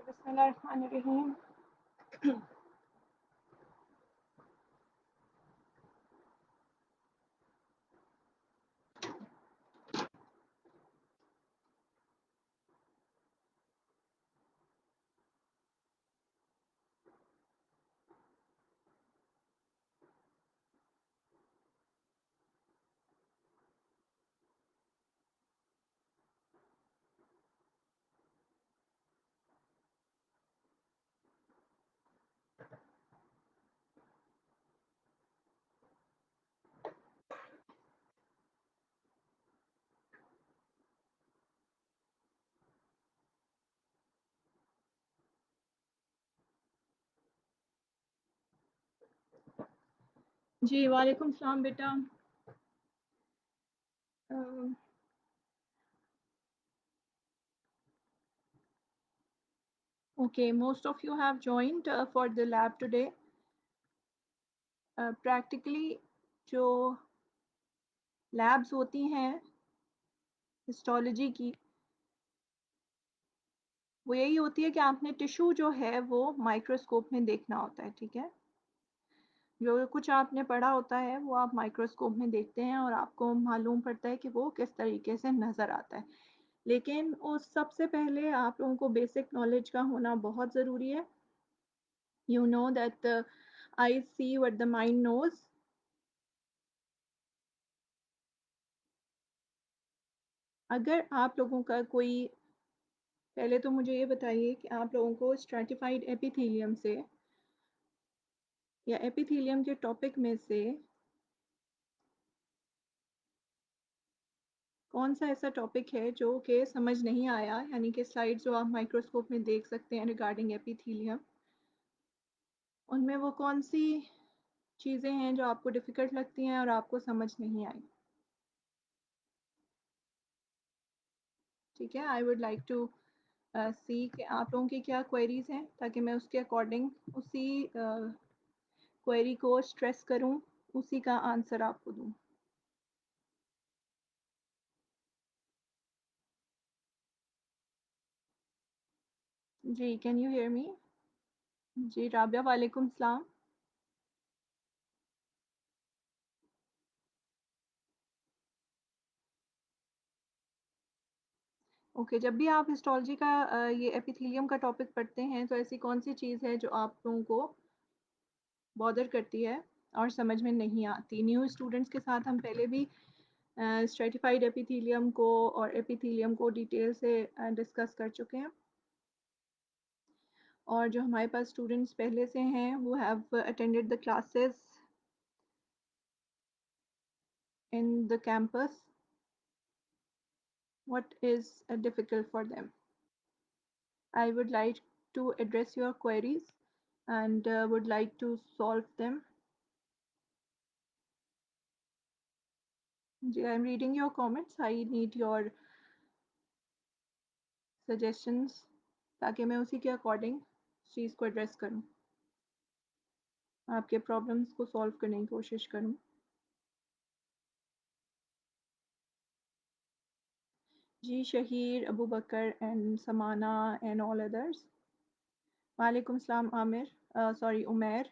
बिस्मिल्लाहिर्रहमानिर्रहीम। जी वालेकुम सलाम बेटा। Okay, most of you have joined for the lab today. Practically जो labs होती हैं हिस्टोलॉजी की, वो यही होती है कि आपने टिश्यू जो है वो माइक्रोस्कोप में देखना होता है। ठीक है, जो कुछ आपने पढ़ा होता है वो आप माइक्रोस्कोप में देखते हैं और आपको मालूम पड़ता है कि वो किस तरीके से नज़र आता है। लेकिन उस सबसे पहले आप लोगों को बेसिक नॉलेज का होना बहुत ज़रूरी है। You know that the eyes see what the mind knows. अगर आप लोगों का कोई, पहले तो मुझे ये बताइए कि आप लोगों को स्ट्रैटिफाइड एपिथेलियम से या एपिथेलियम के टॉपिक में से कौन सा ऐसा टॉपिक है जो कि समझ नहीं आया, यानी कि स्लाइड जो आप माइक्रोस्कोप में देख सकते हैं रिगार्डिंग एपिथेलियम, उनमें वो कौन सी चीज़ें हैं जो आपको डिफ़िकल्ट लगती हैं और आपको समझ नहीं आई। ठीक है, आई वुड लाइक टू सी कि आप लोगों की क्या क्वेरीज हैं, ताकि मैं उसके अकॉर्डिंग उसी क्वेरी को स्ट्रेस करूं, उसी का आंसर आपको दूं। जी, कैन यू हेयर मी? जी राबिया, वालेकुम सलाम। ओके, जब भी आप हिस्टोलॉजी का ये एपिथेलियम का टॉपिक पढ़ते हैं तो ऐसी कौन सी चीज़ है जो आप लोगों को बॉदर करती है और समझ में नहीं आती? न्यू स्टूडेंट्स के साथ हम पहले भी स्ट्रेटिफाइड एपिथेलियम को और एपिथेलियम को डिटेल से डिस्कस कर चुके हैं, और जो हमारे पास स्टूडेंट्स पहले से हैं वो have attended the classes in the campus. What is difficult for them? I would like to address your queries and would like to solve them. I'm reading your comments. I need your suggestions ताकि मैं उसी के according चीज़ को address करूं, आपके problems को solve करने की कोशिश करूं। जी शहीर, अबू बकर एंड समाना एंड ऑल अदर्स। वालेकुम सलाम आमिर, सॉरी उमैर।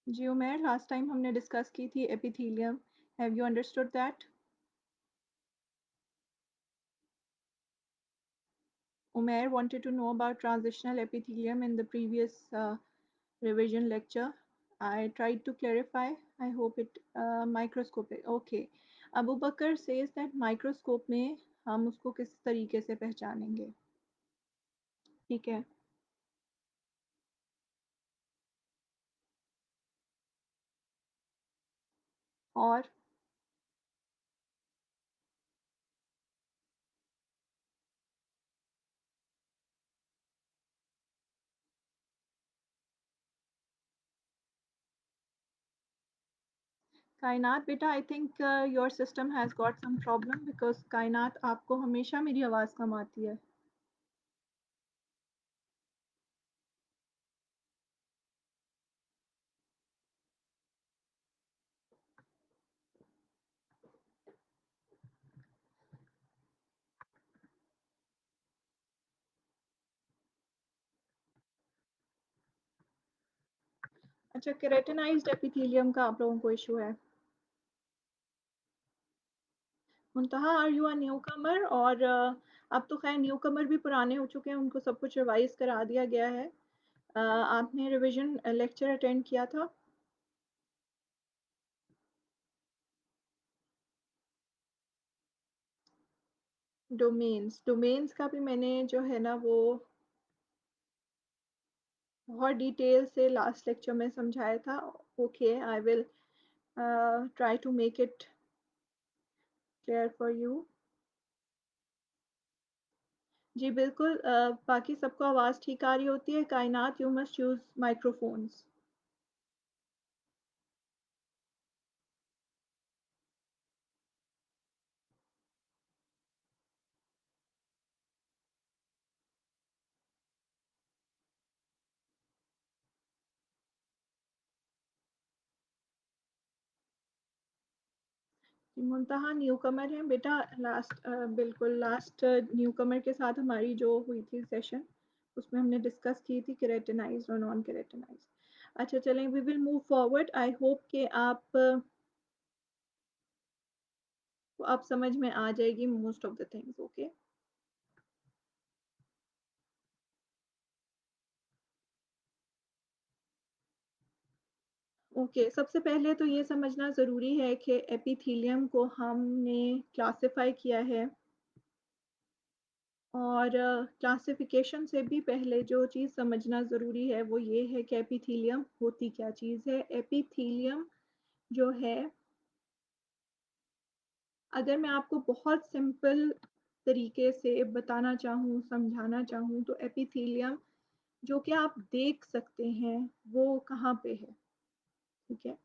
जी उमैर, लास्ट टाइम हमने डिस्कस की थी epithelium, have you understood that? Umair wanted to know about transitional epithelium in the previous revision lecture. I tried to clarify. I hope it microscopic. Okay. Abu Bakr says that microscope में हम उसको किस तरीके से पहचानेंगे? ठीक है, और कायनात बेटा, I think your system has got some problem, because Kainat आपको हमेशा मेरी आवाज़ कम आती है। अच्छा, केराटिनाइज्ड एपिथेलियम का आप लोगों को इशू है। मुंतहा, आर यू अ न्यू कमर? और अब तो खैर न्यू कमर भी पुराने हो चुके हैं, उनको सब कुछ रिवाइज करा दिया गया है। आपने रिवीजन लेक्चर अटेंड किया था? डोमेन्स का भी मैंने जो है ना वो बहुत डिटेल से लास्ट लेक्चर में समझाया था। Okay, I will try to make it clear for you. जी बिल्कुल। बाकी सबको आवाज़ ठीक आ रही होती है? Kainat, you must use microphones. Muntaha newcomer है बेटा। लास्ट बिल्कुल लास्ट न्यू कमर के साथ हमारी जो हुई थी सेशन, उसमें हमने डिस्कस की थी केराटिनाइज्ड और नॉन केराटिनाइज्ड। अच्छा चलें, we will move forward. I hope कि आप समझ में आ जाएगी most of the things. Okay, okay, सबसे पहले तो ये समझना ज़रूरी है कि एपिथेलियम को हमने क्लासिफाई किया है। और क्लासिफिकेशन से भी पहले जो चीज़ समझना ज़रूरी है वो ये है कि एपिथेलियम होती क्या चीज़ है। एपिथेलियम जो है, अगर मैं आपको बहुत सिंपल तरीके से बताना चाहूँ, समझाना चाहूँ, तो एपिथेलियम जो कि आप देख सकते हैं वो कहाँ पे है, ठीक है?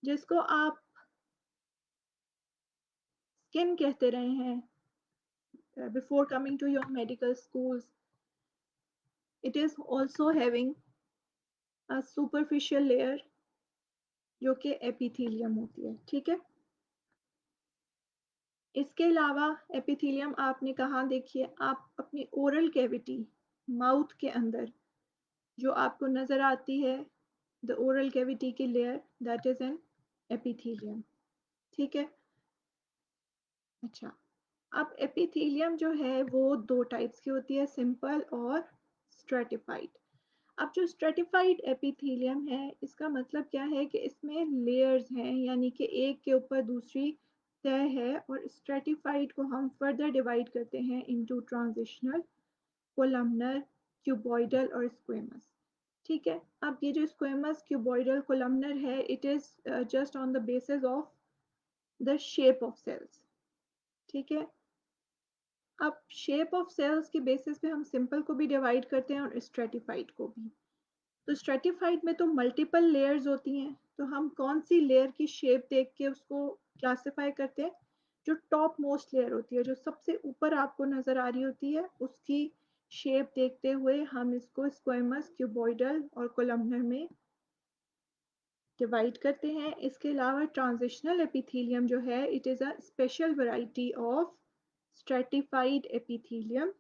जिसको आप स्किन कहते रहे हैं before coming to your medical schools, it is also having a superficial layer जो कि एपिथेलियम होती है, ठीक है? इसके अलावा एपिथेलियम आपने कहाँ देखी है? आप अपनी ओरल कैविटी, माउथ के अंदर जो आपको नज़र आती है, द ओरल कैविटी की layer, that is an epithelium, ठीक है? अच्छा, अब एपिथेलियम जो है वो दो टाइप्स की होती है, सिंपल और स्ट्रेटिफाइड। अब जो स्ट्रेटिफाइड एपिथेलियम है, इसका मतलब क्या है कि इसमें लेयर्स हैं, यानी कि एक के ऊपर दूसरी तय है। और स्ट्रेटिफाइड को हम फर्दर डिवाइड करते हैं इनटू ट्रांजिशनल, कोलमनर, क्यूबॉइडल और स्क्वेमस, ठीक है? अब ये जो स्क्वेमस, क्यूबॉइडल, कोलमनर है, it is just on the basis of the shape of cells, ठीक है? अब शेप ऑफ सेल्स के बेसिस पे हम सिंपल को भी डिवाइड करते हैं और स्ट्रेटिफाइड को भी। तो स्ट्रेटिफाइड में तो मल्टीपल लेयर्स होती हैं, तो हम कौन सी लेयर की शेप देख के उसको क्लासिफाई करते हैं? जो टॉप मोस्ट लेयर होती है, जो सबसे ऊपर आपको नजर आ रही होती है, उसकी शेप देखते हुए हम इसको स्क्वेमस, क्यूबॉइडल और कोलमनर में डिवाइड करते हैं। इसके अलावा ट्रांजिशनल एपिथेलियम जो है, it is a special variety of stratified epithelium.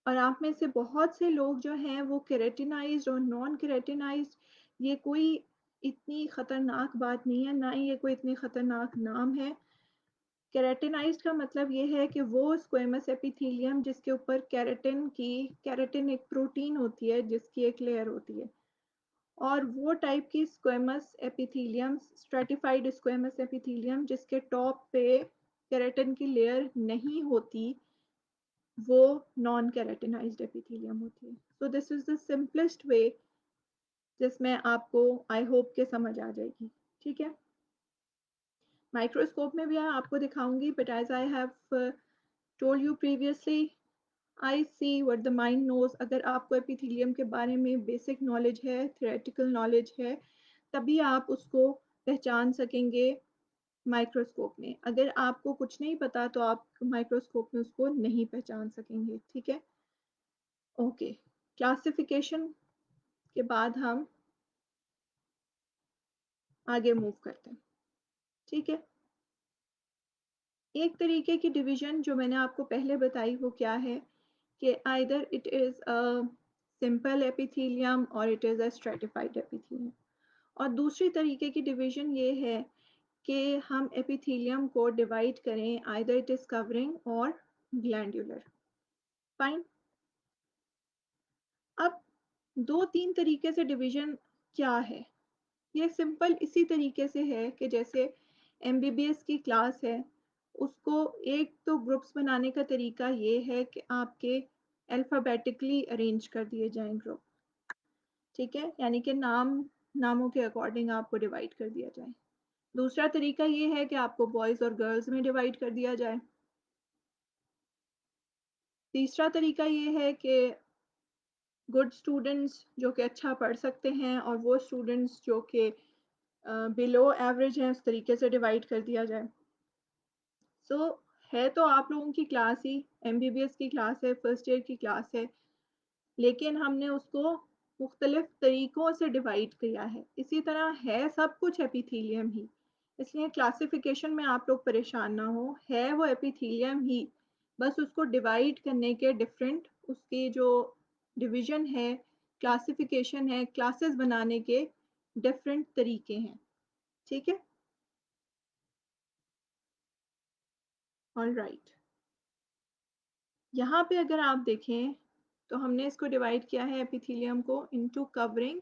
और आप में से बहुत से लोग जो हैं वो केराटिनाइज्ड और नॉन केराटिनाइज्ड, ये कोई इतनी खतरनाक बात नहीं है, ना ही ये कोई इतनी खतरनाक नाम है। केराटिनाइज्ड का मतलब ये है कि वो स्क्वेमस एपिथेलियम जिसके ऊपर केराटिन एक प्रोटीन होती है जिसकी एक लेयर होती है, और वो टाइप की squamous epithelium, stratified squamous epithelium जिसके टॉप पे केराटिन की लेयर नहीं होती, वो नॉन केराटिनाइज्ड एपिथेलियम होती है। सो this is the simplest way जिसमें आपको आई होप के समझ आ जाएगी, ठीक है? माइक्रोस्कोप में भी आपको दिखाऊंगी, but as I have told you previously, I see what the mind knows. अगर आपको एपिथेलियम के बारे में बेसिक नॉलेज है, थियोरेटिकल नॉलेज है, तभी आप उसको पहचान सकेंगे माइक्रोस्कोप में। अगर आपको कुछ नहीं पता तो आप माइक्रोस्कोप में उसको नहीं पहचान सकेंगे, ठीक है? ओके, क्लासिफिकेशन के बाद हम आगे मूव करते हैं, ठीक है? एक तरीके की डिवीजन जो मैंने आपको पहले बताई वो क्या है कि either it is a simple epithelium और it is a stratified epithelium. और दूसरी तरीके की डिवीजन ये है कि हम एपिथीलियम को डिवाइड करें आइदर इट इज़ कवरिंग और ग्लैंडुलर। फाइन। अब 2-3 तरीके से डिवीजन क्या है? ये सिंपल इसी तरीके से है कि जैसे एमबीबीएस की क्लास है, उसको एक तो ग्रुप्स बनाने का तरीका ये है कि आपके अल्फ़ाबेटिकली अरेंज कर दिए जाएँ ग्रुप, ठीक है? यानी कि नामों के अकॉर्डिंग आपको डिवाइड कर दिया जाए। दूसरा तरीका ये है कि आपको बॉयज़ और गर्ल्स में डिवाइड कर दिया जाए। तीसरा तरीका ये है कि गुड स्टूडेंट्स जो कि अच्छा पढ़ सकते हैं और वो स्टूडेंट्स जो कि बिलो एवरेज हैं, उस तरीके से डिवाइड कर दिया जाए। सो है तो आप लोगों की क्लास ही एमबीबीएस की क्लास है, फर्स्ट ईयर की क्लास है, लेकिन हमने उसको मुख्तलिफ तरीकों से डिवाइड किया है। इसी तरह है सब कुछ एपिथीलियम ही, इसलिए क्लासिफिकेशन में आप लोग परेशान ना हो, है वो एपिथीलियम ही, बस उसको डिवाइड करने के डिफरेंट उसकी जो डिवीजन है, क्लासिफिकेशन है, क्लासेस बनाने के डिफरेंट तरीके हैं। ठीक है, ऑल राइट। यहाँ पे अगर आप देखें तो हमने इसको डिवाइड किया है एपिथीलियम को इनटू कवरिंग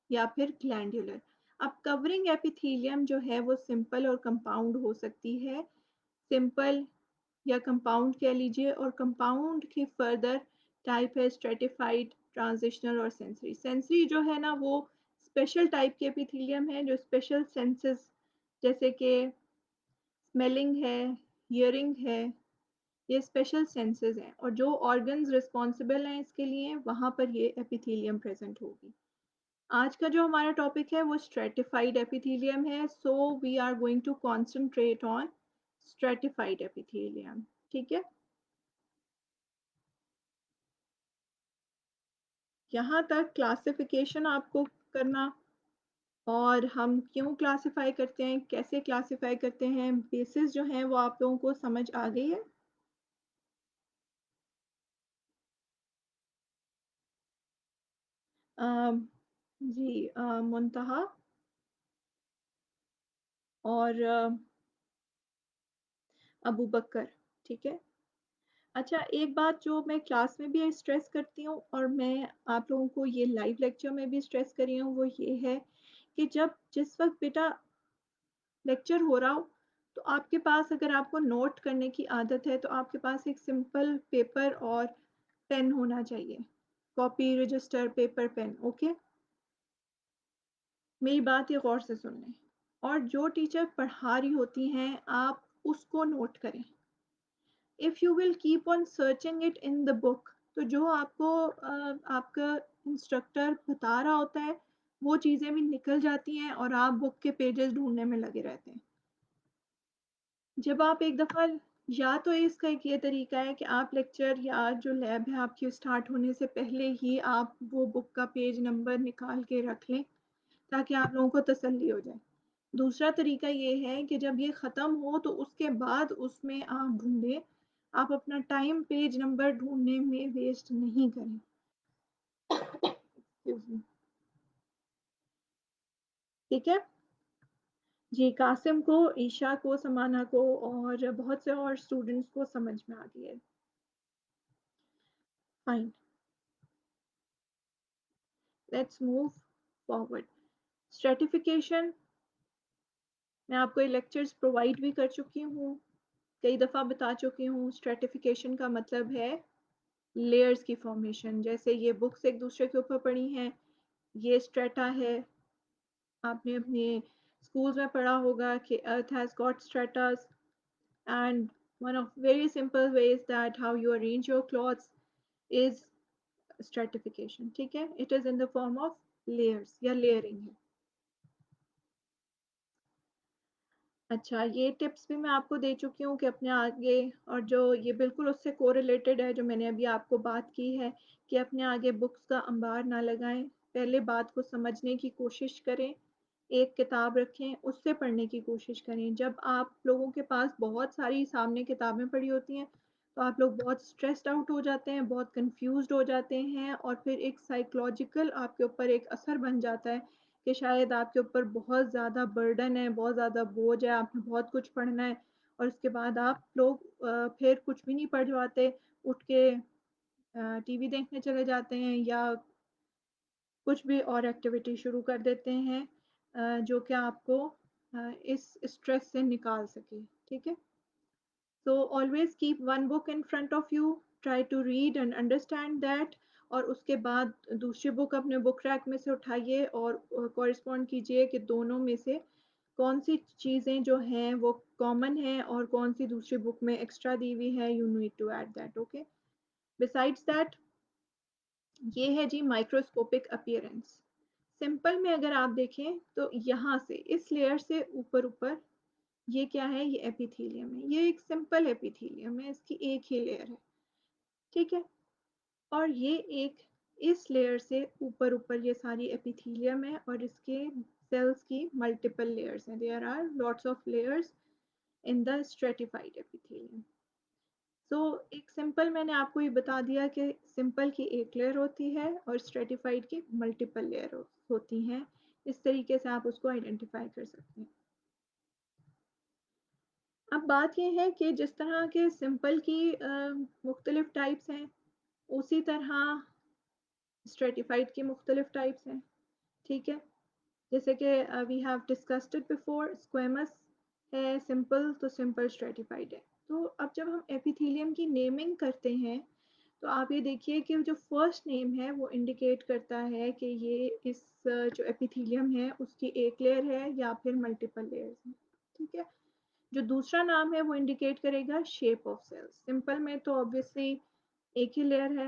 या फिर ग्लैंडुलर। अब कवरिंग एपिथीलियम जो है वो सिंपल और कंपाउंड हो सकती है। सिंपल या कंपाउंड कह लीजिए, और कंपाउंड की फर्दर टाइप है स्ट्रेटिफाइड, ट्रांजिशनल और सेंसरी। सेंसरी जो है ना वो स्पेशल टाइप के एपिथीलियम है जो स्पेशल सेंसेस जैसे कि स्मेलिंग है, हियरिंग है, ये स्पेशल सेंसेस हैं और जो ऑर्गन्स रिस्पॉन्सिबल हैं इसके लिए वहाँ पर ये एपिथीलियम प्रेजेंट होगी। आज का जो हमारा टॉपिक है वो स्ट्रेटिफाइड एपिथीलियम है, so we are going to concentrate on stratified epithelium. ठीक है, यहाँ तक क्लासिफिकेशन आपको करना, और हम क्यों क्लासिफाई करते हैं, कैसे क्लासिफाई करते हैं, बेसिस जो हैं वो आप लोगों को समझ आ गई है। अम, जी, मुंतहा और अबू बकर। ठीक है। अच्छा, एक बात जो मैं क्लास में भी स्ट्रेस करती हूँ और मैं आप लोगों को ये लाइव लेक्चर में भी स्ट्रेस कर रही हूँ, वो ये है कि जब जिस वक्त बेटा लेक्चर हो रहा हो तो आपके पास, अगर आपको नोट करने की आदत है तो आपके पास एक सिंपल पेपर और पेन होना चाहिए। Copy, register, paper, pen. Okay, मेरी बात ये गौर से सुन लें। और जो टीचर पढ़ा रही होती हैं आप उसको नोट करें। If you will keep on searching it in the book, तो जो आपको आपका इंस्ट्रक्टर बता रहा होता है वो चीज़ें भी निकल जाती हैं और आप बुक के पेजेस ढूंढने में लगे रहते हैं। जब आप एक दफ़ा, या तो इसका एक ये तरीका है कि आप लेक्चर या जो लैब है आपकी स्टार्ट होने से पहले ही आप वो बुक का पेज नंबर निकाल के रख लें ताकि आप लोगों को तसल्ली हो जाए। दूसरा तरीका ये है कि जब ये ख़त्म हो तो उसके बाद उसमें आप ढूंढें। आप अपना टाइम पेज नंबर ढूंढने में वेस्ट नहीं करें। ठीक है जी, कासिम को, ईशा को, समाना को और बहुत से और स्टूडेंट्स को समझ में आ गई है। Fine, let's move forward. Stratification, मैं आपको ये लेक्चर्स प्रोवाइड भी कर चुकी हूँ, कई दफ़ा बता चुकी हूँ। स्ट्रेटिफिकेशन का मतलब है लेयर्स की फॉर्मेशन। जैसे ये बुक्स एक दूसरे के ऊपर पड़ी हैं, ये स्ट्रेटा है। आपने अपने स्कूल्स में पढ़ा होगा कि earth has got stratas, and one of very simple ways that how you arrange your clothes is stratification. ठीक है, it is in the form of layers या layering है। अच्छा, ये टिप्स भी मैं आपको दे चुकी हूँ कि अपने आगे, और जो ये बिल्कुल उससे कोरिलेटेड है जो मैंने अभी आपको बात की है कि अपने आगे बुक्स का अंबार ना लगाएं। पहले बात को समझने की कोशिश करें, एक किताब रखें, उससे पढ़ने की कोशिश करें। जब आप लोगों के पास बहुत सारी सामने किताबें पड़ी होती हैं तो आप लोग बहुत स्ट्रेस्ड आउट हो जाते हैं, बहुत कंफ्यूज्ड हो जाते हैं और फिर एक साइकोलॉजिकल आपके ऊपर एक असर बन जाता है कि शायद आपके ऊपर बहुत ज़्यादा बर्डन है, बहुत ज़्यादा बोझ है, आपने बहुत कुछ पढ़ना है और उसके बाद आप लोग फिर कुछ भी नहीं पढ़ पाते, उठ के टीवी देखने चले जाते हैं या कुछ भी और एक्टिविटी शुरू कर देते हैं जो कि आपको इस स्ट्रेस से निकाल सके, ठीक है। So always keep one book in front of you, try to read and understand that और उसके बाद दूसरी बुक अपने बुक रैक में से उठाइए और कॉरेस्पॉन्ड कीजिए कि दोनों में से कौन सी चीज़ें जो हैं वो कॉमन है और कौन सी दूसरी बुक में एक्स्ट्रा दी हुई है, you need to add that, okay. Besides that ये है जी माइक्रोस्कोपिक अपीयरेंस। सिंपल में अगर आप देखें तो यहाँ से इस लेयर से ऊपर ऊपर ये क्या है, ये एपिथेलियम है, ये एक सिंपल एपिथेलियम है, इसकी एक ही लेयर है, ठीक है। और ये एक इस लेयर से ऊपर ऊपर ये सारी एपिथेलियम है और इसके सेल्स की मल्टीपल लेयर्स हैं, there are lots of layers in the stratified epithelium. So एक सिंपल मैंने आपको ये बता दिया कि सिंपल की एक लेयर होती है और स्ट्रेटिफाइड की मल्टीपल लेयर होती हैं, इस तरीके से आप उसको आइडेंटिफाई कर सकते हैं। अब बात यह है कि जिस तरह के सिंपल की मुख्तलिफ टाइप्स हैं उसी तरह स्ट्रेटिफाइड की मुख्तलिफ टाइप्स हैं, ठीक है। जैसे कि we have discussed it before, squamous है सिंपल, तो सिंपल स्ट्रेटिफाइड है। तो अब जब हम एपिथेलियम की नेमिंग करते हैं तो आप ये देखिए कि जो फर्स्ट नेम है वो इंडिकेट करता है कि ये इस जो एपिथेलियम है उसकी एक लेयर है या फिर मल्टीपल लेयर्स हैं, ठीक है। जो दूसरा नाम है वो इंडिकेट करेगा शेप ऑफ सेल्स। सिंपल में तो ऑब्वियसली एक ही लेयर है,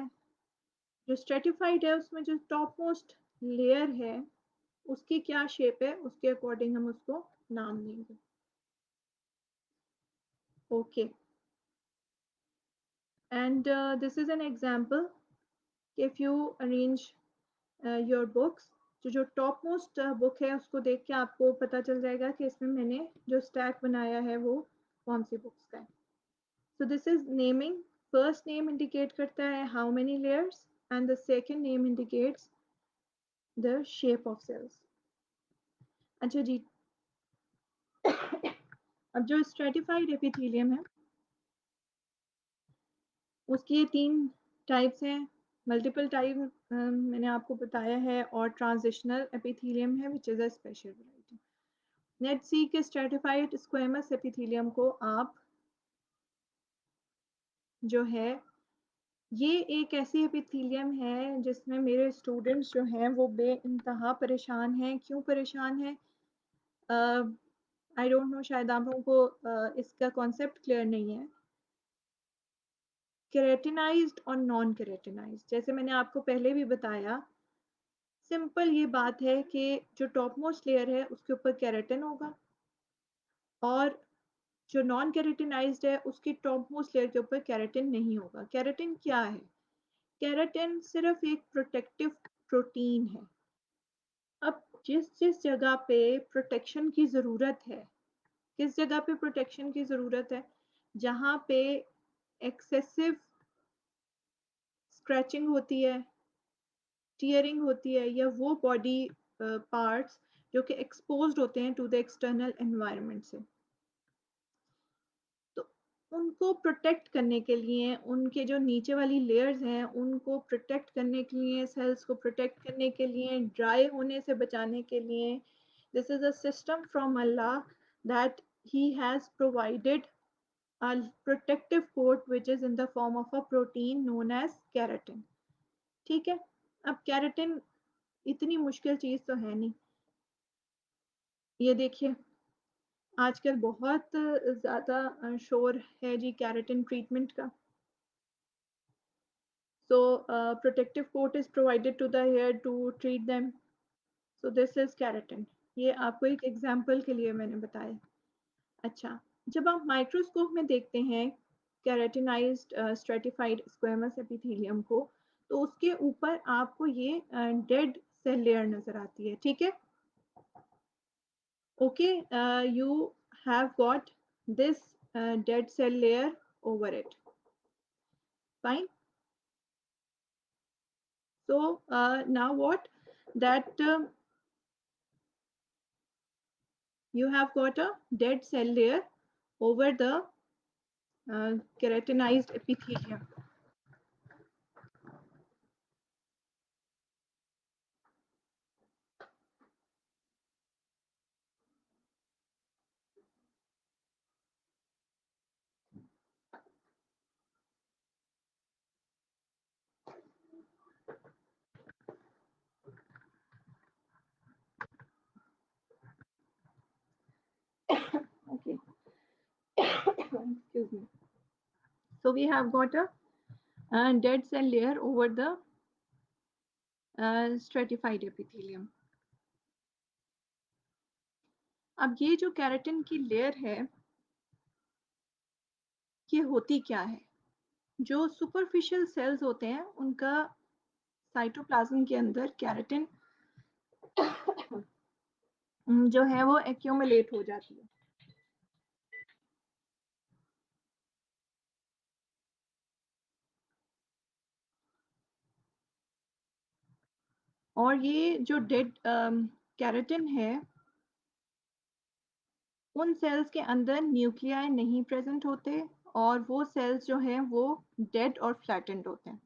जो स्ट्रेटिफाइड है उसमें जो टॉप मोस्ट लेयर है उसकी क्या शेप है उसके अकॉर्डिंग हम उसको नाम देंगे, okay. And this is an example, if you arrange your books, जो टॉप मोस्ट बुक है उसको देख के आपको पता चल जाएगा कि इसमें मैंने जो स्टैक बनाया है वो कौन सी बुक्स का है। So this is naming. First name indicate करता है how many layers and the second name indicates the shape of cells. अच्छा जी, अब जो stratified epithelium है उसकी ये तीन टाइप्स हैं, मल्टीपल टाइप मैंने आपको बताया है और ट्रांजिशनल एपिथेलियम है which is a special variety. Let's see कि स्ट्रेटिफाइड स्क्वेमस एपिथेलियम को आप जो है ये एक ऐसी एपिथेलियम है जिसमें मेरे स्टूडेंट्स जो हैं वो बेइंतहा परेशान हैं। क्यों परेशान हैं? आई डोंट नो, शायद आप लोगों को इसका कॉन्सेप्ट क्लियर नहीं है। केरेटिनाइज्ड और नॉन केरेटिनाइज्ड, जैसे मैंने आपको पहले भी बताया, सिंपल ये बात है कि जो टॉप मोस्ट लेयर है उसके ऊपर केराटिन होगा और जो नॉन केरेटिनाइज्ड है उसकी टॉप मोस्ट लेयर के ऊपर केराटिन नहीं होगा। केराटिन क्या है? केराटिन सिर्फ एक प्रोटेक्टिव प्रोटीन है। अब जिस जिस जगह पे प्रोटेक्शन की ज़रूरत है, किस जगह पे प्रोटेक्शन की ज़रूरत है? जहाँ पे एक्सेसिव स्क्रैचिंग होती है, टीयरिंग होती है या वो बॉडी पार्ट्स जो कि एक्सपोज्ड होते हैं टू द एक्सटर्नल एनवायरनमेंट से, तो उनको प्रोटेक्ट करने के लिए, उनके जो नीचे वाली लेयर्स हैं उनको प्रोटेक्ट करने के लिए, सेल्स को प्रोटेक्ट करने के लिए, ड्राई होने से बचाने के लिए, this is a system from Allah that he has provided a protective coat which is in the form of a protein known as keratin, ठीक है। अब केराटिन इतनी मुश्किल चीज़ तो है नहीं, ये देखिए आजकल बहुत ज़्यादा शोर है जी केराटिन ट्रीटमेंट का। So protective coat is provided to the hair to treat them, so this is keratin. ये आपको एक एग्जांपल के लिए मैंने बताया। अच्छा, जब आप माइक्रोस्कोप में देखते हैं केराटिनाइज्ड स्ट्रेटिफाइड स्क्वेमस एपिथेलियम को, तो उसके ऊपर आपको ये डेड सेल लेयर नजर आती है, ठीक है। Okay, you have got this dead cell layer over it. Fine. So now what? That you have got a dead cell layer over the keratinized epithelium. Okay. Excuse me. So we have got a dead cell layer over the stratified epithelium. अब ये जो keratin की layer है, ये होती क्या है? जो सुपरफिशियल सेल्स होते हैं उनका साइटोप्लाज्म के अंदर केराटिन जो है वो एक्यूमुलेट हो जाती है। और ये जो डेड केराटिन है, उन सेल्स के अंदर न्यूक्लियाई नहीं प्रेजेंट होते और वो सेल्स जो हैं वो डेड और फ्लैटेंड होते हैं।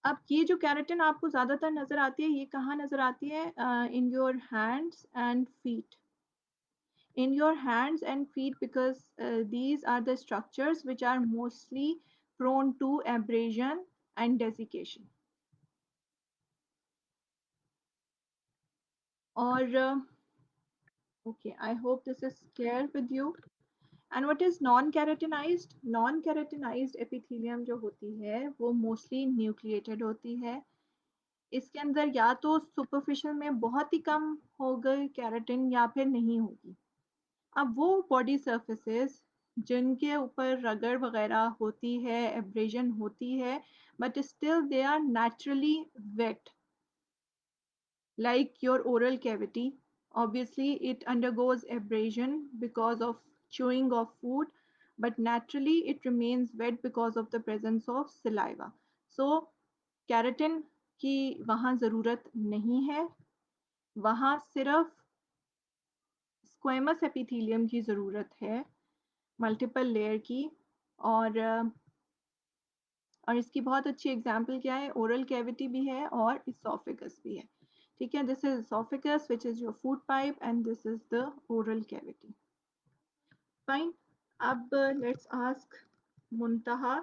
अब ये जो केराटिन आपको ज़्यादातर नज़र आती है, ये कहाँ नज़र आती है? In your hands and feet. In your hands and feet, because these are the structures which are mostly prone to abrasion and desiccation. Or okay, I hope this is clear with you. And what is non-keratinized? Non-keratinized epithelium जो होती है वो mostly nucleated होती है। इसके अंदर या तो superficial में बहुत ही कम होगा केराटिन या फिर नहीं होगी। अब वो बॉडी सर्फेसेस जिनके ऊपर रगड़ वगैरह होती है, एब्रेजन होती है, but still they are naturally wet, like your oral cavity. Obviously, it undergoes abrasion because of chewing of food, but naturally it remains wet because of the presence of saliva. So, keratin की वहाँ ज़रूरत नहीं है, वहाँ सिर्फ squamous epithelium की ज़रूरत है, मल्टीपल लेयर की। और इसकी बहुत अच्छी एग्जांपल क्या है? ओरल कैविटी भी है और इसोफेगस भी है। ठीक है, this is oesophagus which is your food pipe and this is the oral cavity. Fine. अब लेट्स आस्क मुंतहा।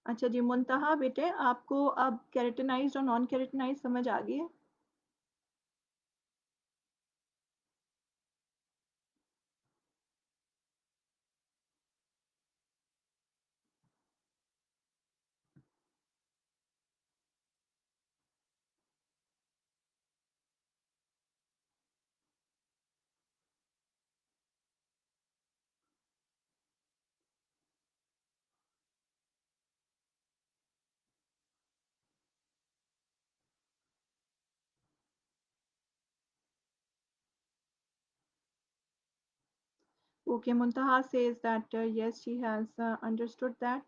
अच्छा जी मुंतहा बेटे, आपको अब केराटिनाइज्ड और नॉन केराटिनाइज्ड समझ आ गई है? Okay, Muntaha says that yes, she has understood that.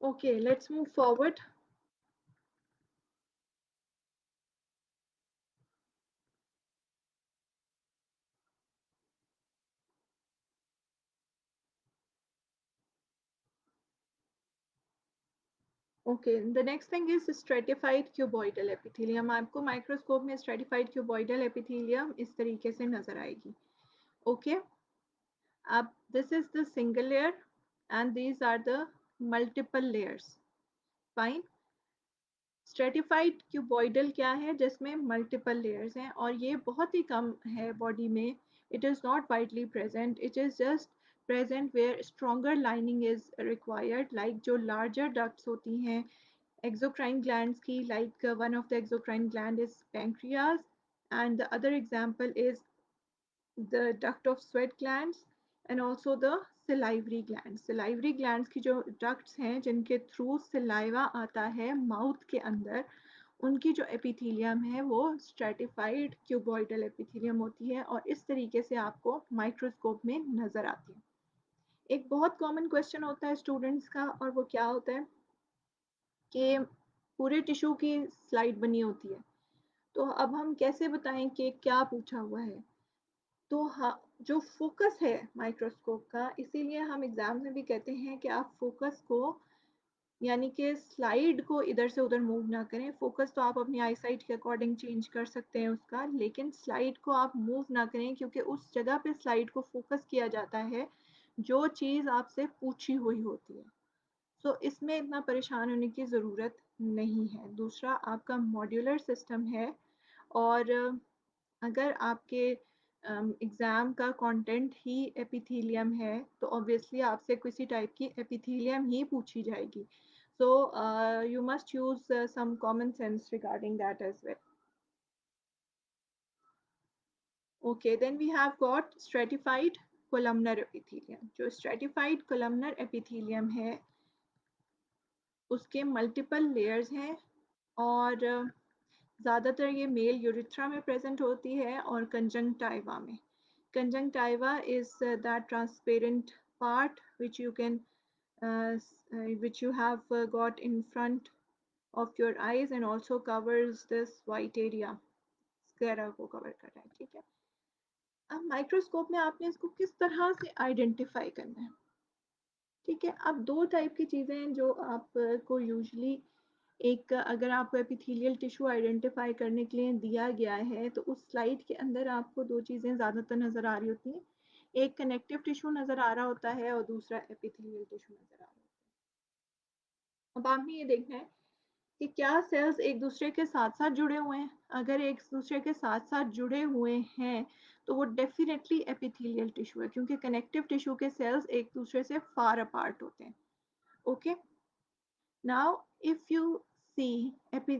Okay, let's move forward. Okay, the next thing is stratified cuboidal epithelium. आपको माइक्रोस्कोप में स्ट्रेटिफाइड क्यूबॉइडल एपिथेलियम इस तरीके से नजर आएगी। ओके, अब this is the single layer and these are the multiple layers. Fine. Stratified cuboidal क्या है? जिसमें मल्टीपल लेयर्स हैं और ये बहुत ही कम है बॉडी में। It is not widely present, it is just present where stronger lining is required, like जो larger ducts होती हैं exocrine glands की, like one of the exocrine gland is pancreas, and the other example is the duct of sweat glands and also the salivary glands. Salivary glands की जो ducts हैं जिनके through saliva आता है mouth के अंदर, उनकी जो epithelium है वो stratified cuboidal epithelium होती है और इस तरीके से आपको microscope में नज़र आती है. एक बहुत common question होता है students का, और वो क्या होता है कि पूरे टिश्यू की स्लाइड बनी होती है, तो अब हम कैसे बताएं कि क्या पूछा हुआ है. तो हाँ, जो फोकस है माइक्रोस्कोप का, इसीलिए हम एग्जाम में भी कहते हैं कि आप फोकस को, यानी कि स्लाइड को इधर से उधर मूव ना करें. फोकस तो आप अपनी आई साइट के अकॉर्डिंग चेंज कर सकते हैं उसका, लेकिन स्लाइड को आप मूव ना करें, क्योंकि उस जगह पे स्लाइड को फोकस किया जाता है जो चीज़ आपसे पूछी हुई होती है. सो इसमें इतना परेशान होने की ज़रूरत नहीं है. दूसरा, आपका मॉड्यूलर सिस्टम है, और अगर आपके एग्ज़ाम का कंटेंट ही एपिथेलियम है तो ऑब्वियसली आपसे किसी टाइप की एपिथेलियम ही पूछी जाएगी. So you must use some common sense regarding that as well. Okay, then we have got stratified columnar epithelium. जो stratified columnar epithelium है उसके मल्टीपल लेयर्स हैं, और ज़्यादातर ये मेल यूरिथ्रा में प्रेजेंट होती है और कंजंक्टाइवा में. Conjunctiva is that transparent part which you can which you have got in front of your eyes and also covers this white area. Sclera को कवर कर रहा है. ठीक है. अब माइक्रोस्कोप में आपने इसको किस तरह से आइडेंटिफाई करना है. ठीक है. अब दो टाइप की चीज़ें हैं जो आपको यूजली, एक, अगर आपको एपिथेलियल टिश्यू आइडेंटिफाई करने के लिए दिया गया है तो उस स्लाइड के अंदर आपको दो चीज़ें ज़्यादातर नज़र आ रही होती हैं. एक कनेक्टिव टिश्यू नज़र आ रहा होता है और दूसरा एपिथेलियल टिश्यू नज़र आ रहा होता है. अब आपने ये देखना है कि क्या सेल्स एक दूसरे के साथ साथ जुड़े हुए हैं. अगर एक दूसरे के साथ साथ जुड़े हुए हैं तो वो डेफिनेटली एपिथेलियल टिश्यू है, क्योंकि कनेक्टिव टिश्यू के सेल्स एक दूसरे से फार अपार्ट होते हैं. Okay. Now, if you see,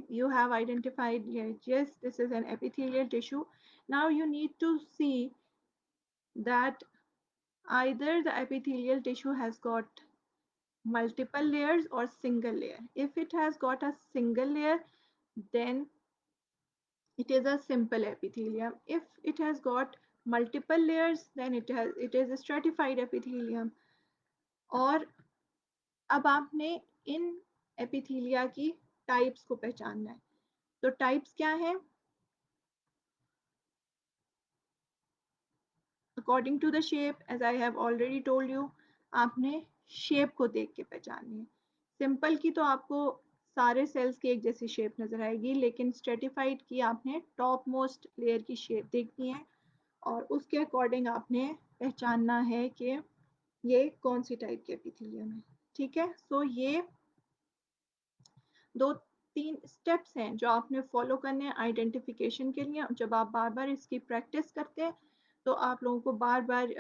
you have identified, yes, this is an epithelial tissue. Now you need to see that either the epithelial tissue has got multiple layers or single layer. If it has got a single layer, then it is a simple epithelium. If it has got multiple layers, then it is a stratified epithelium. और अब आपने इन epithelia की types को पहचानना है. तो types क्या हैं? According to the shape, as I have already told you, आपने शेप को देख के पहचाननी है. सिंपल की तो आपको सारे सेल्स की एक जैसी शेप नजर आएगी, लेकिन स्ट्रेटिफाइड की आपने टॉप मोस्ट लेयर की शेप देखनी है और उसके अकॉर्डिंग आपने पहचानना है कि ये कौन सी टाइप के एपिथेलियम है. ठीक है. सो ये दो तीन स्टेप्स हैं जो आपने फॉलो करने हैं आइडेंटिफिकेशन के लिए. जब आप बार बार इसकी प्रैक्टिस करते हैं तो आप लोगों को बार बार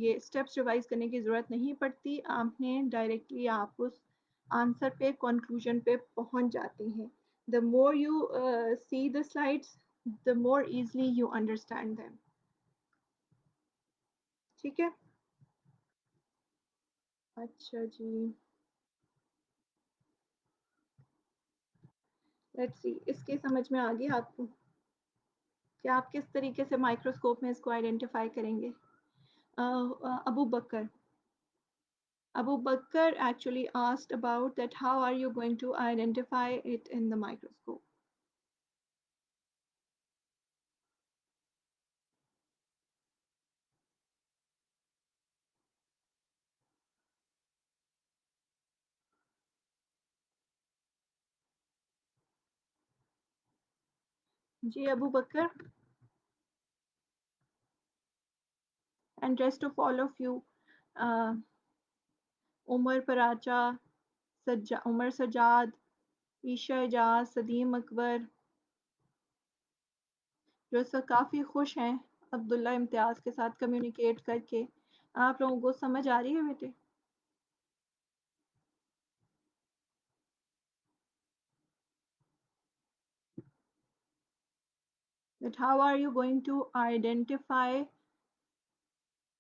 ये स्टेप्स रिवाइज करने की ज़रूरत नहीं पड़ती. आपने डायरेक्टली आप उस आंसर पे, कंक्लूजन पे पहुंच जाते हैं. The more you see the slides, the more easily you understand them. ठीक है. अच्छा जी, लेट्स सी, इसके समझ में आ गया आपको कि आप किस तरीके से माइक्रोस्कोप में इसको आइडेंटिफाई करेंगे. Abu Bakr. Abu Bakr actually asked about that how are you going to identify it in the microscope. Ji Abu Bakr and rest of all of you, uh, Umar Paracha, Umar Sajad, Isha Ejaz, सदीम Akbar, जो सब काफ़ी खुश हैं अब्दुल्ला इम्तियाज़ के साथ communicate करके. आप लोगों को समझ आ रही है बेटे? That how are you going to identify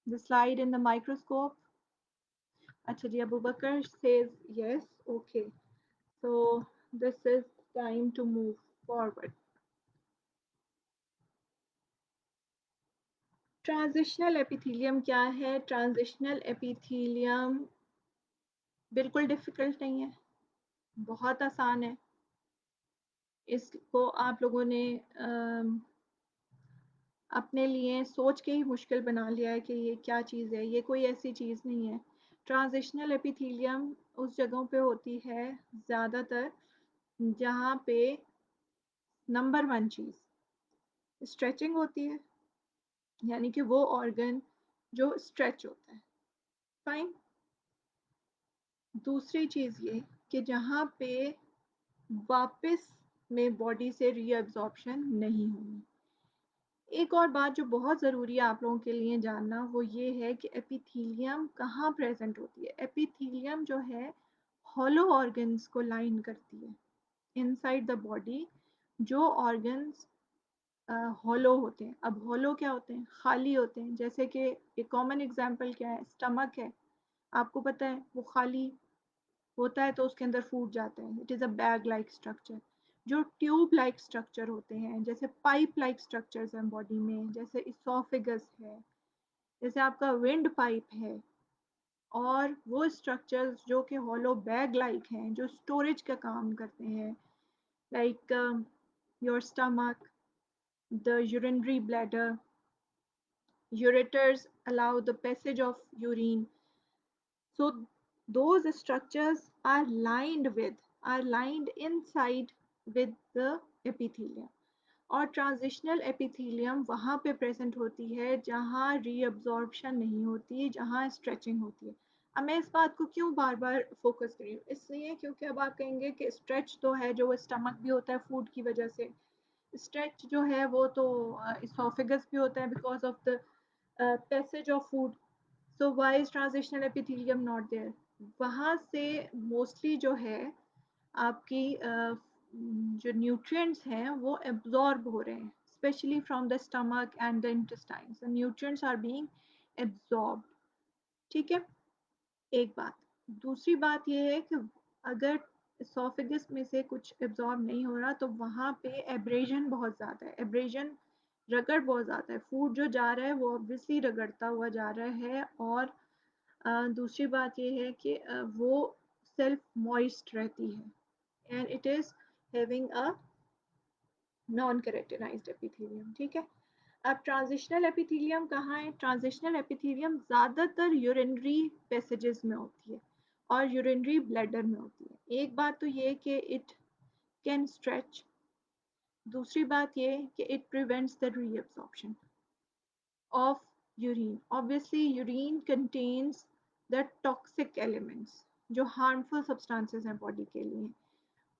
the slide in the microscope? अच्छा जी, Abu Bakr says yes. Okay, so this is time to move forward. Transitional epithelium क्या है? ट्रांजिशनल एपिथेलियम बिल्कुल डिफिकल्ट नहीं है, बहुत आसान है। इसको आप लोगों ने अपने लिए सोच के ही मुश्किल बना लिया है कि ये क्या चीज़ है। ये कोई ऐसी चीज़ नहीं है। ट्रांजिशनल एपिथेलियम उस जगहों पे होती है ज़्यादातर जहाँ पे नंबर वन चीज़ स्ट्रेचिंग होती है, यानी कि वो ऑर्गन जो स्ट्रेच होता है। फाइन। दूसरी चीज़ ये कि जहाँ पे वापस में बॉडी से रीअब्जॉर्प्शन नहीं होगी। एक और बात जो बहुत ज़रूरी है आप लोगों के लिए जानना, वो ये है कि एपिथेलियम कहाँ प्रेजेंट होती है। एपिथेलियम जो है हॉलो ऑर्गन्स को लाइन करती है। इनसाइड द बॉडी जो ऑर्गन्स हॉलो होते हैं, अब हॉलो क्या होते हैं? खाली होते हैं। जैसे कि एक कॉमन एग्जांपल क्या है? स्टमक है, आपको पता है वो खाली होता है तो उसके अंदर फूड जाता है। It is a bag like structure. जो ट्यूब लाइक स्ट्रक्चर होते हैं, जैसे पाइप लाइक स्ट्रक्चर्स हैं बॉडी में, जैसे इसोफेगस है, जैसे आपका विंड पाइप है, और वो स्ट्रक्चर्स जो कि हॉलो बैग लाइक हैं, जो स्टोरेज का काम करते हैं, like your stomach, the urinary bladder, ureters allow the passage of urine. So those structures are lined inside with the epithelium. और ट्रांजिशनल एपिथेलियम वहाँ पे प्रेजेंट होती है जहाँ रीअब्जॉर्प्शन नहीं होती, जहाँ स्ट्रेचिंग होती है। अब मैं इस बात को क्यों बार बार फोकस कर रही हूँ? इसलिए क्योंकि अब आप कहेंगे कि स्ट्रेच तो है जो स्टमक भी होता है फूड की वजह से, स्ट्रेच जो है वो तो इसोफेगस भी होता है because of the passage of food. So why is transitional epithelium not there? वहाँ से मोस्टली जो है आपकी जो न्यूट्रिएंट्स हैं वो एब्जॉर्ब हो रहे हैं, specially from the stomach and the intestines. The nutrients are being absorb. ठीक है, एक बात। दूसरी बात यह है कि अगर एसोफेगस में से कुछ एब्जॉर्ब नहीं हो रहा तो वहाँ पे एब्रेजन बहुत ज़्यादा है। एब्रेजन, रगड़ बहुत ज़्यादा है। फूड जो जा रहा है वो ऑब्वियसली रगड़ता हुआ जा रहा है। और दूसरी बात यह है कि वो सेल्फ मॉइस्ट रहती है and it is having a non keratinised epithelium. ठीक है। अब ट्रांजिशनल एपिथेलियम कहाँ है? ट्रांजिशनल एपिथेलियम ज़्यादातर यूरिनरी पैसेजेस में होती है और यूरिनरी ब्लैडर में होती है। एक बात तो ये कि इट कैन स्ट्रेच, दूसरी बात ये कि it prevents the reabsorption of urine. Obviously urine contains the toxic elements जो हार्मफुल सब्सटेंसेस हैं बॉडी के लिए।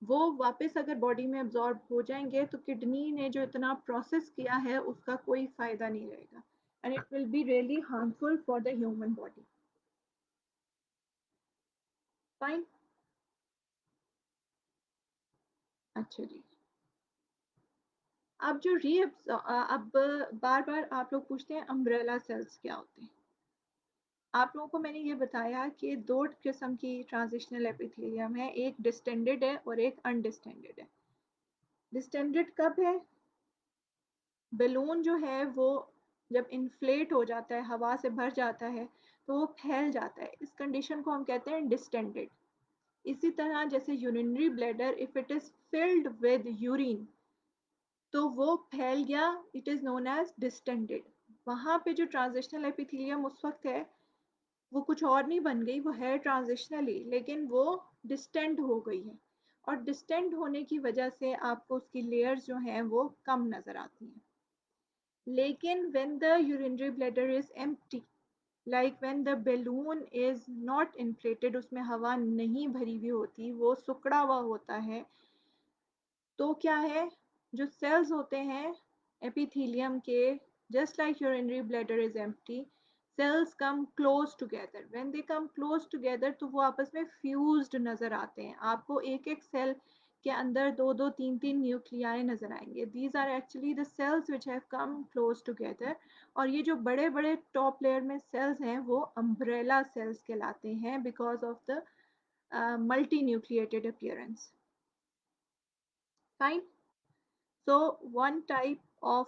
वो वापस अगर बॉडी में एब्जॉर्ब हो जाएंगे तो किडनी ने जो इतना प्रोसेस किया है उसका कोई फायदा नहीं रहेगा and it will be really harmful for the human body. Fine. अच्छा जी, अब जो री अब बार बार आप लोग पूछते हैं अम्ब्रेला सेल्स क्या होते हैं। आप लोगों को मैंने ये बताया कि दो किस्म की ट्रांजिशनल एपिथेलियम है, एक डिस्टेंडेड है और एक अनडिस्टेंडेड है। डिस्टेंडेड कब है? बैलून जो है वो जब इन्फ्लेट हो जाता है, हवा से भर जाता है, तो वो फैल जाता है। इस कंडीशन को हम कहते हैं डिस्टेंडेड। इसी तरह जैसे urinary bladder, if it is filled with urine तो वो फैल गया, it is known as distended. वहाँ पे जो ट्रांजिशनल एपिथेलियम उस वक्त है वो कुछ और नहीं बन गई, वो है ट्रांजिशनली, लेकिन वो डिस्टेंड हो गई है। और डिस्टेंड होने की वजह से आपको उसकी लेयर्स जो हैं वो कम नज़र आती हैं। लेकिन when the urinary bladder is empty, like when the balloon is not inflated, उसमें हवा नहीं भरी हुई होती, वो सुकड़ा हुआ होता है, तो क्या है, जो सेल्स होते हैं एपिथेलियम के, just like urinary bladder is empty, cells come close together. When they come close together तो वो आपस में fused नजर आते हैं. आपको एक एक cell के अंदर दो दो तीन तीन न्यूक्लियाई नजर आएंगे. These are actually the cells which have come close together. और ये जो बड़े बड़े top layer में cells हैं वो umbrella cells कहलाते हैं because of the multinucleated appearance. Fine. So one type of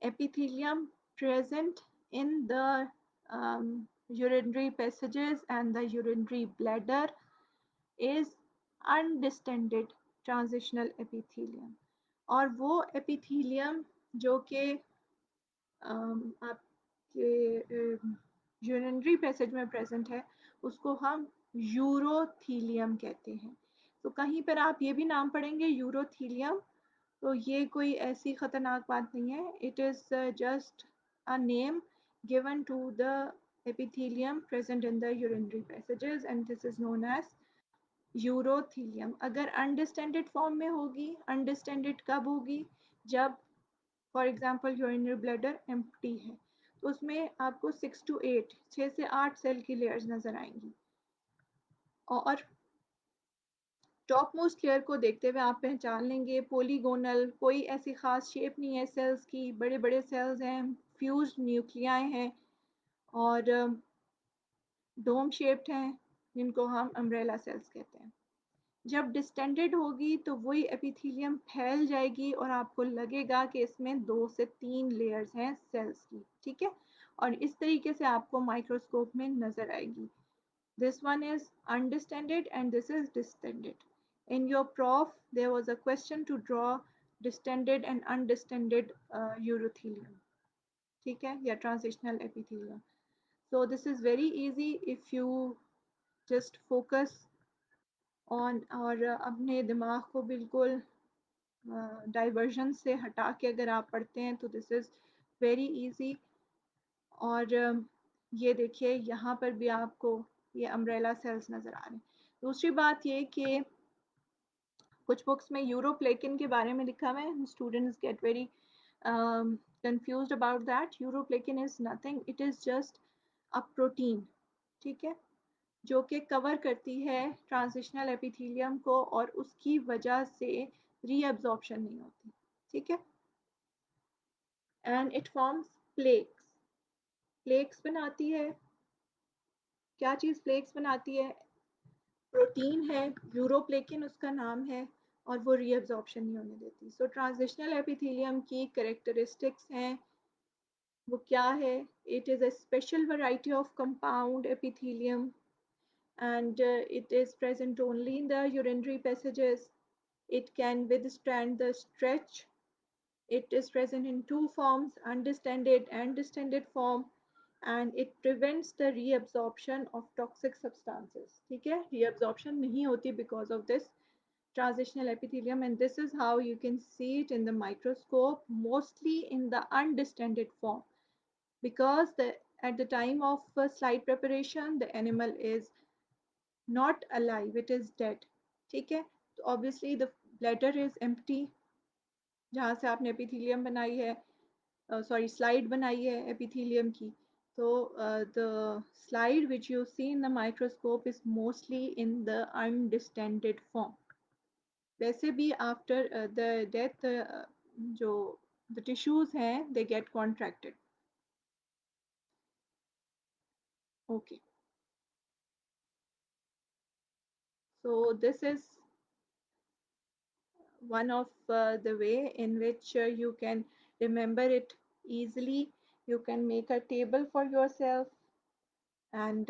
epithelium present in the urinary passages and the urinary bladder is undistended transitional epithelium. और वो epithelium जो कि आपके यूरिनरी पैसेज में प्रेजेंट है उसको हम यूरोथीलियम कहते हैं. तो कहीं पर आप ये भी नाम पढ़ेंगे यूरोथीलियम, तो ये कोई ऐसी खतरनाक बात नहीं है. It is just a name given to the epithelium present in the urinary passages and this is known as यूरोथीलियम. अगर अनडिस्टेंडेड फॉर्म में होगी, अनडिस्टेंडेड कब होगी, जब for example urinary bladder empty है तो उसमें आपको 6 से 8 सेल की लेयर्स नजर आएंगी. और टॉप मोस्ट लेयर को देखते हुए आप पहचान लेंगे पॉलीगोनल, कोई ऐसी खास शेप नहीं है सेल्स की, बड़े बड़े सेल्स हैं, फ्यूज्ड न्यूक्लियाई हैं और डोम शेप्ड हैं जिनको हम अम्ब्रेला सेल्स कहते हैं. जब डिस्टेंडेड होगी तो वही एपिथेलियम फैल जाएगी और आपको लगेगा कि इसमें 2 से 3 लेयर्स हैं सेल्स की. ठीक है, और इस तरीके से आपको माइक्रोस्कोप में नजर आएगी. This one is undistended and this is distended. In your prof, there was a question to draw distended and undistended urothelium. ठीक है, या transitional epithelium. So this is very easy if you just focus on और अपने दिमाग को बिल्कुल diversion से हटा के अगर आप पढ़ते हैं तो दिस इज़ वेरी इजी. और ये देखिए यहाँ पर भी आपको ये अम्ब्रेला सेल्स नज़र आ रहे हैं. दूसरी बात ये कि कुछ बुक्स में यूरोप्लेकिन के बारे में लिखा हुआ है. Students get very confused about that. यूरोप्लेकिन is nothing, it is just a protein. ठीक है, जो कि कवर करती है ट्रांजिशनल एपिथेलियम को और उसकी वजह से रीअब्जॉर्प्शन नहीं होती. ठीक है, and it forms plaques. Plaques बनाती है. क्या चीज़ प्लेक्स बनाती है? प्रोटीन है, यूरोप्लेकिन उसका नाम है और वो रीअब्जॉर्प्शन नहीं होने देती. सो ट्रांजिशनल एपिथेलियम की कैरेक्टरिस्टिक्स हैं, वो क्या है? It is a special variety of compound epithelium and it is present only in the urinary passages. It can withstand the stretch. It is present in two forms, undistended and distended form, and it prevents the reabsorption of toxic substances. ठीक है, reabsorption नहीं होती because of this transitional epithelium, and this is how you can see it in the microscope, mostly in the undistended form, because at the time of slide preparation the animal is not alive, it is dead. ठीक है, तो obviously the bladder is empty जहाँ से आपने epithelium बनाई है, sorry slide बनाई है एपिथेलियम की. तो the slide which you see in the microscope is mostly in the undistended form. वैसे भी after the death जो the tissues हैं they get contracted. Okay, so this is one of the way in which you can remember it easily. You can make a table for yourself and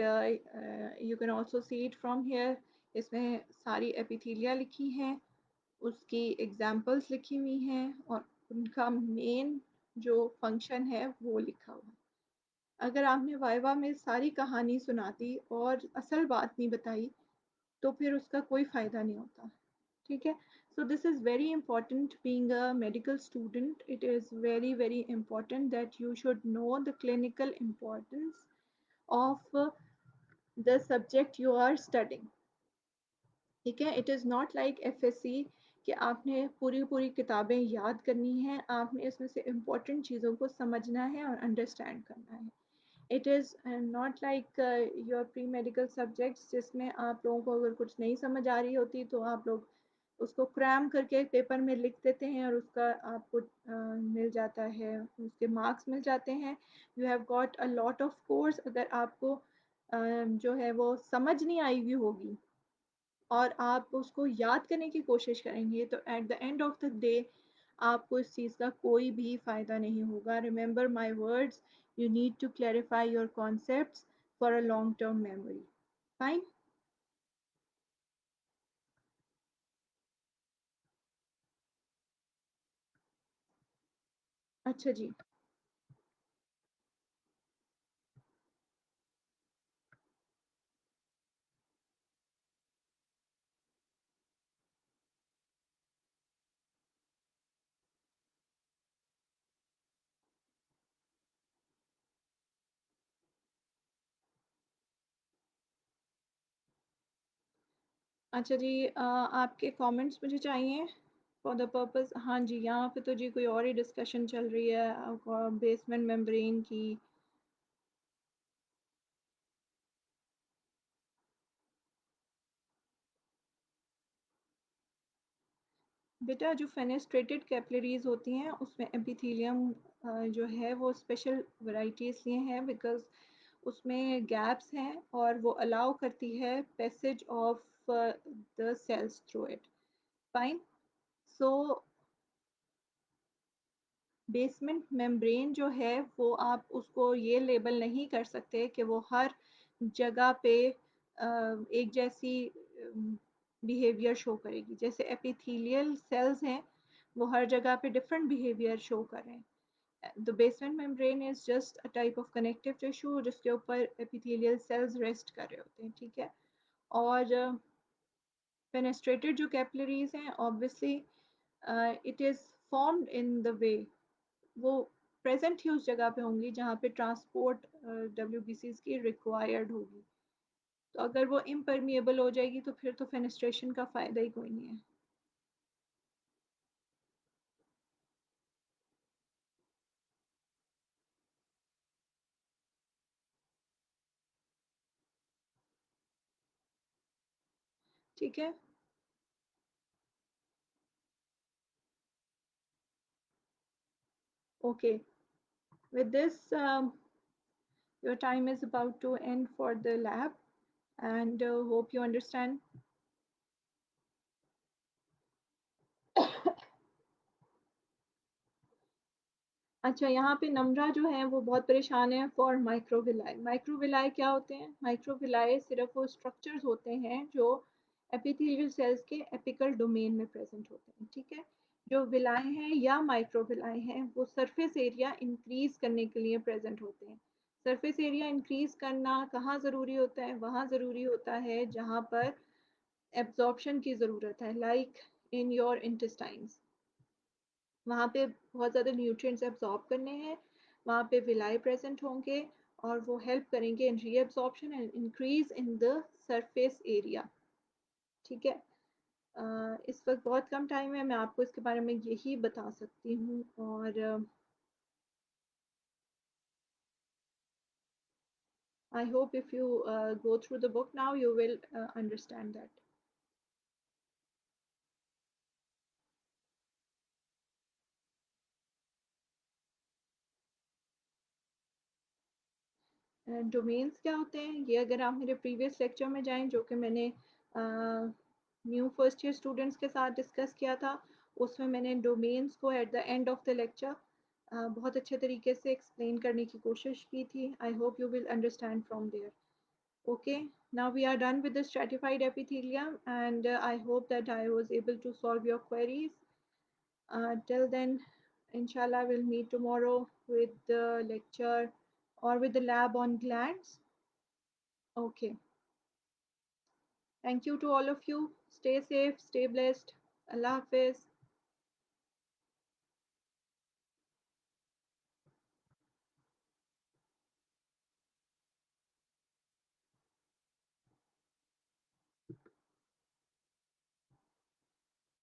you can also see it from here. इसमें सारी epithelia लिखी हैं, उसकी examples लिखी हुई हैं और उनका मेन जो फंक्शन है वो लिखा हुआ है. अगर आपने वाइवा में सारी कहानी सुना दी और असल बात नहीं बताई तो फिर उसका कोई फ़ायदा नहीं होता. ठीक है, so this is very important. Being a medical student, it is very important that you should know the clinical importance of the subject you are studying. ठीक है, it is not like FSC कि आपने पूरी पूरी किताबें याद करनी हैं, आपने इसमें से इम्पोर्टेंट चीज़ों को समझना है और अंडरस्टैंड करना है। It is not like your pre medical subjects, जिसमें आप लोगों को अगर कुछ नहीं समझ आ रही होती तो आप लोग उसको क्रैम करके पेपर में लिख देते हैं और उसका आपको मिल जाता है, उसके मार्क्स मिल जाते हैं। You have got a lot of course. अगर आपको जो है वो समझ नहीं आई हुई होगी और आप उसको याद करने की कोशिश करेंगे तो at the end of the day आपको इस चीज़ का कोई भी फ़ायदा नहीं होगा। Remember my words, you need to clarify your concepts for a long term memory. Fine. अच्छा जी। अच्छा जी, आपके कमेंट्स मुझे चाहिए फॉर द पर्पस। हाँ जी, यहाँ पे तो जी कोई और ही डिस्कशन चल रही है बेसमेंट मेम्ब्रेन की। बेटा जो फेनेस्ट्रेटेड कैपिलरीज होती हैं उसमें एपिथेलियम जो है वो स्पेशल वैरायटी इसलिए है बिकॉज उसमें गैप्स हैं और वो अलाउ करती है passage of the cells through it. Fine. So basement membrane जो है वो आप उसको ये लेबल नहीं कर सकते कि वो हर जगह पे एक जैसी बिहेवियर शो करेगी। जैसे एपिथेलियल सेल्स हैं वो हर जगह पे डिफरेंट बिहेवियर शो कर रहे हैं। The basement membrane is just a type of connective tissue जिसके ऊपर एपिथेलियल सेल्स रेस्ट कर रहे होते हैं, ठीक है। और फेनेस्ट्रेटेड जो कैपिलरीज हैं obviously it is formed in the way, वो प्रेजेंट ही उस जगह पे होंगी जहाँ पे ट्रांसपोर्ट डब्ल्यू की रिक्वायर्ड होगी। तो अगर वो इम्परमिएबल हो जाएगी तो फिर तो फेनेस्ट्रेशन का फ़ायदा ही कोई नहीं है। ठीक है। Okay, with this your time is about to end for the lab and hope you understand. अच्छा, यहाँ पे नम्रा जो है वो बहुत परेशान है फॉर माइक्रोविलाई। माइक्रोविलाई क्या होते हैं? माइक्रोविलाई सिर्फ वो स्ट्रक्चर्स होते हैं जो एपिथेलियल सेल्स के एपिकल डोमेन में प्रेजेंट होते हैं, ठीक है। जो विलाई हैं या माइक्रोविलाई हैं वो सरफेस एरिया इंक्रीज करने के लिए प्रेजेंट होते हैं। सरफेस एरिया इंक्रीज करना कहाँ ज़रूरी होता है? वहाँ ज़रूरी होता है जहाँ पर एब्जॉर्प्शन की ज़रूरत है, लाइक इन योर इंटेस्टाइन्स। वहाँ पे बहुत ज़्यादा न्यूट्रिएंट्स एब्जॉर्ब करने हैं, वहाँ पे विलाई प्रेजेंट होंगे और वो हेल्प करेंगे in reabsorption and increase in the surface area, ठीक है। इस वक्त बहुत कम टाइम है, मैं आपको इसके बारे में यही बता सकती हूँ। और I hope if you go through the book now you will understand that. Domains क्या होते हैं ये अगर आप मेरे प्रीवियस लेक्चर में जाएं जो कि मैंने न्यू फर्स्ट ईयर स्टूडेंट्स के साथ डिस्कस किया था, उसमें मैंने डोमेन्स को eight the end of the lecture बहुत अच्छे तरीके से एक्सप्लेन करने की कोशिश की थी। I hope you will understand from there. Okay, now we are done with the stratified epithelium and I hope that I was able to solve your queries. Till then, inshallah, we'll meet tomorrow with the lecture or with the lab on glands. Okay. Thank you to all of you. Stay safe, stay blessed. Allah Hafiz.